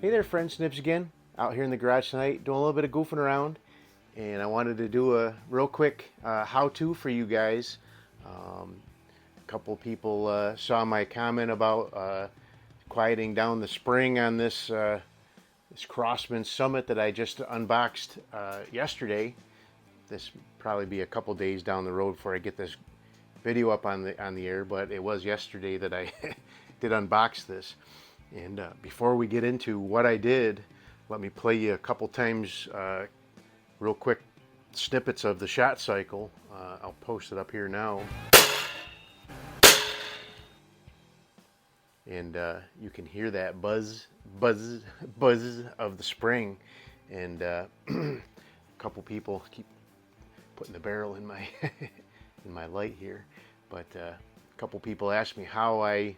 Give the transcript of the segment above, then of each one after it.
Hey there friends, Nibs again. Out here in the garage tonight doing a little bit of goofing around, and I wanted to do a real quick how-to for you guys. A couple people saw my comment about quieting down the spring on this Crosman Summit that I just unboxed yesterday. This probably be a couple days down the road before I get this video up on the air, but it was yesterday that I did unbox this. And before we get into what I did, let me play you a couple times real quick snippets of the shot cycle. I'll post it up here now. And you can hear that buzz, buzz, buzz of the spring. And a couple people keep putting the barrel in my in my light here. But a couple people asked me how I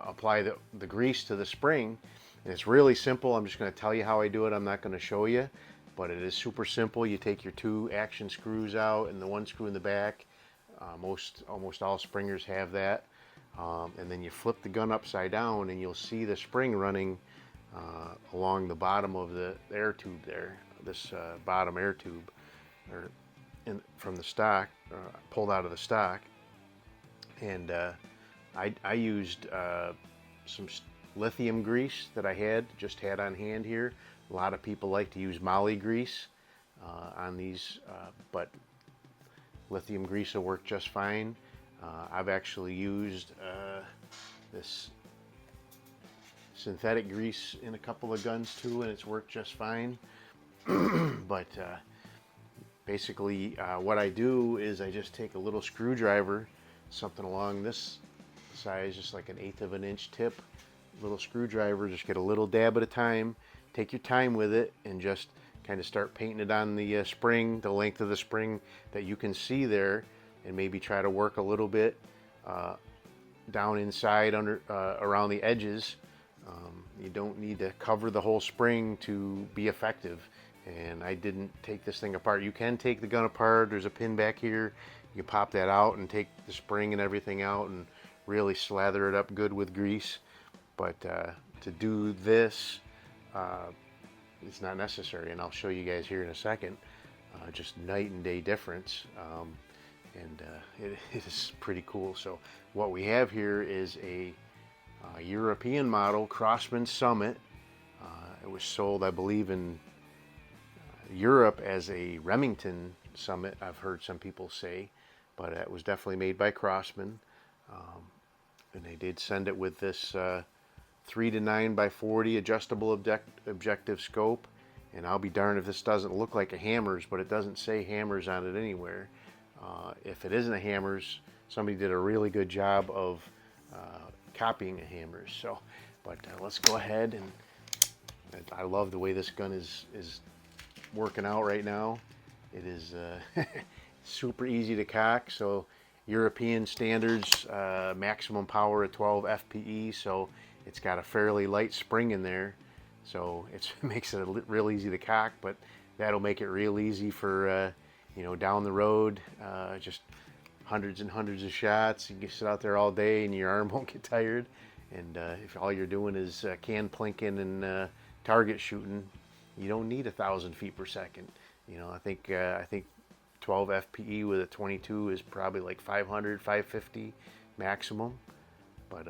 apply the grease to the spring, and it's really simple. I'm just going to tell you how I do it. I'm not going to show you, but it is super simple. You take your two action screws out and the one screw in the back. Almost all springers have that, and then you flip the gun upside down and you'll see the spring running along the bottom of the air tube there, this bottom air tube, or from the stock, pulled out of the stock. And I used some lithium grease that I just had on hand here. A lot of people like to use moly grease on these, but lithium grease will work just fine. I've actually used this synthetic grease in a couple of guns too, and it's worked just fine. But basically what I do is I just take a little screwdriver, something along this size, just like 1/8 of an inch tip, little screwdriver, just get a little dab at a time, take your time with it, and just kind of start painting it on the spring, the length of the spring that you can see there, and maybe try to work a little bit down inside under around the edges. You don't need to cover the whole spring to be effective, and I didn't take this thing apart. You can take the gun apart. There's a pin back here. You can pop that out and take the spring and everything out and really slather it up good with grease. But to do this, it's not necessary, and I'll show you guys here in a second. Just night and day difference, and it is pretty cool. So what we have here is a European model Crosman Summit. It was sold, I believe, in Europe as a Remington Summit, I've heard some people say, but it was definitely made by Crosman. And they did send it with this 3 to 9 by 40 adjustable objective scope. And I'll be darned if this doesn't look like a Hammers, but it doesn't say Hammers on it anywhere. If it isn't a Hammers, somebody did a really good job of copying a Hammers. So, but let's go ahead, and I love the way this gun is working out right now. It is super easy to cock. So European standards, maximum power of 12 FPE, so it's got a fairly light spring in there, so it makes it real easy to cock. But that'll make it real easy for down the road, just hundreds and hundreds of shots. You can sit out there all day and your arm won't get tired, and if all you're doing is can plinking and target shooting, you don't need 1,000 feet per second. I think 12 FPE with a 22 is probably like 500, 550 maximum, but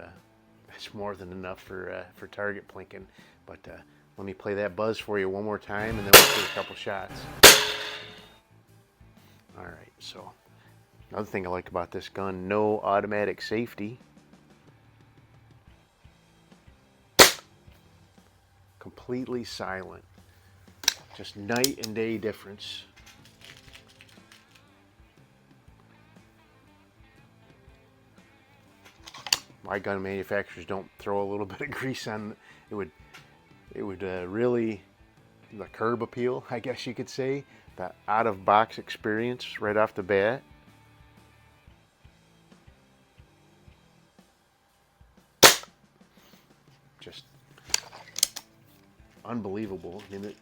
that's more than enough for target plinking. But let me play that buzz for you one more time, and then we'll take a couple shots. All right, so another thing I like about this gun, no automatic safety. Completely silent. Just night and day difference. My gun manufacturers don't throw a little bit of grease on it. Would really, the curb appeal, I guess you could say, the out of box experience right off the bat. Just unbelievable. I mean,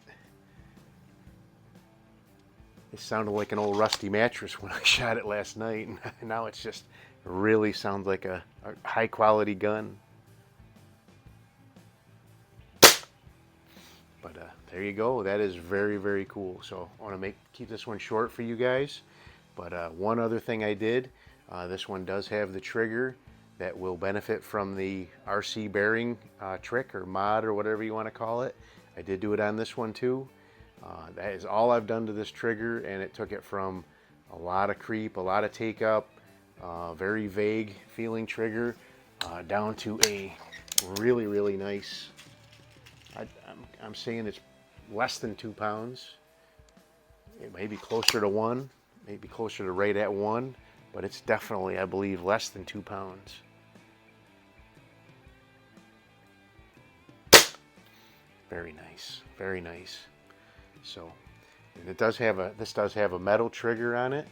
it sounded like an old rusty mattress when I shot it last night, and now it's just really sounds like a high quality gun. But there you go. That is very, very cool. So I want to keep this one short for you guys. But one other thing I did, this one does have the trigger that will benefit from the RC bearing trick or mod or whatever you want to call it. I did do it on this one too. That is all I've done to this trigger, and it took it from a lot of creep, a lot of take up, very vague feeling trigger, down to a really, really nice, I'm saying it's less than 2 pounds. It may be closer to 1, maybe closer to right at 1, but it's definitely, I believe, less than 2 pounds. Very nice, very nice. So, and it does have this does have a metal trigger on it.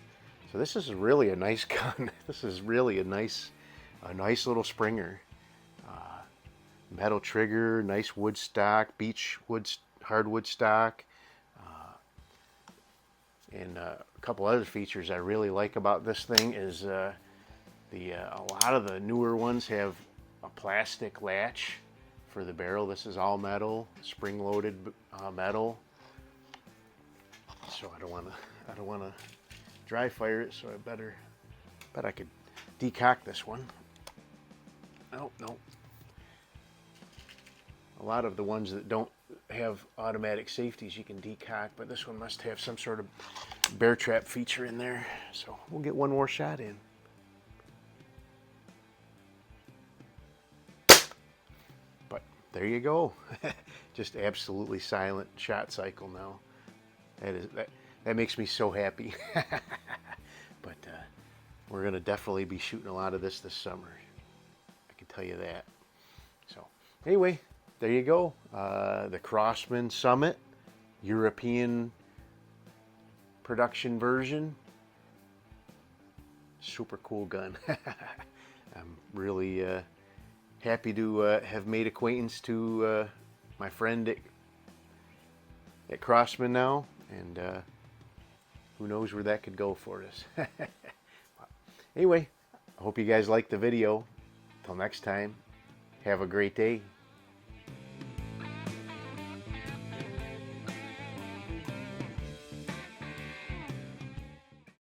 So this is really a nice gun. This is really a nice little Springer. Metal trigger, nice wood stock, beech wood, hardwood stock. And a couple other features I really like about this thing is a lot of the newer ones have a plastic latch for the barrel. This is all metal, spring-loaded metal. So I don't want to dry fire it. So bet I could decock this one. No. A lot of the ones that don't have automatic safeties you can decock, but this one must have some sort of bear trap feature in there. So we'll get one more shot in. But there you go. Just absolutely silent shot cycle now. That makes me so happy. But we're gonna definitely be shooting a lot of this summer. I can tell you that. So anyway, there you go. The Crosman Summit European production version. Super cool gun. I'm really happy to have made acquaintance to my friend at Crosman now, and who knows where that could go for us. Anyway, I hope you guys liked the video. Till next time, have a great day.